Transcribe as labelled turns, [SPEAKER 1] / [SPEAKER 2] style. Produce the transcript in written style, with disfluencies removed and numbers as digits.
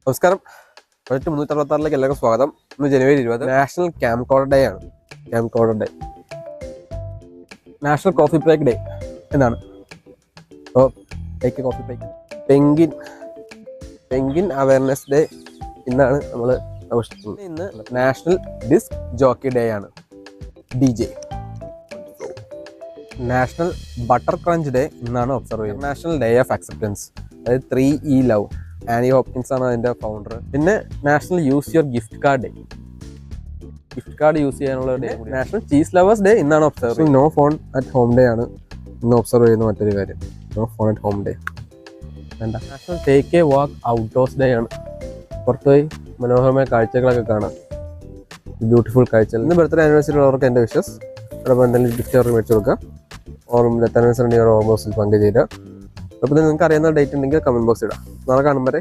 [SPEAKER 1] നമസ്കാരം. ബജറ്റ് 366ലേക്ക് എല്ലാവർക്കും സ്വാഗതം. ഇന്ന് ജനുവരി 20 നാഷണൽ ക്യാംകോർഡർ ഡേ ആണ്. Camcorder day, national coffee break day എന്നാണ്. അപ്പോൾ coffee break, penguin awareness day ഇന്നാണ് നമ്മൾ ആഘോഷിക്കുന്നത്. ഇന്ന് നാഷണൽ ഡിസ്ക് ജോക്കി ഡേ ആണ്, DJ. National butter crunch day ഇന്നാണ് ഒബ്സർവ് ചെയ്യുന്നത്. നാഷണൽ ഡേ ഓഫ് അക്സെപ്റ്റൻസ്, അതായത് 3E ലവ്. ആനി ഹോപ്കിൻസ് ആണ് അതിൻ്റെ ഫൗണ്ടർ. പിന്നെ national use your gift card day, gift card use ചെയ്യാനുള്ള ഡേ. നാഷണൽ ചീസ് ലവേഴ്സ് ഡേ ഇന്നാണ് ഒബ്സർവ് ചെയ്യുന്നത്. No phone at home day ആണ് ഇന്ന് ഒബ്സർവ് ചെയ്യുന്ന മറ്റൊരു കാര്യം. No phone at home day വേണ്ട. National take a walk outdoors day ആണ്. പുറത്തുപോയി മനോഹരമായ കാഴ്ചകളൊക്കെ കാണാം, ബ്യൂട്ടിഫുൾ കാഴ്ചകൾ. ഇന്ന് ബർത്ത്ഡേ ആനിവേഴ്സറി ഉള്ളവർക്ക് എൻ്റെ വിഷസ്. അതോടൊപ്പം എന്തെങ്കിലും ഗിഫ്റ്റ് അവർക്ക് മേടിച്ചു കൊടുക്കുക. ഡെത്ത് ആനിവേഴ്സറി ഓർമ്മോസിൽ പങ്കുചേരുക. അപ്പോൾ നിങ്ങൾക്ക് അറിയുന്ന ഡേറ്റ് ഉണ്ടെങ്കിൽ കമൻറ്റ് ബോക്സ് ഇടാം. നാളെ കാണും വരെ.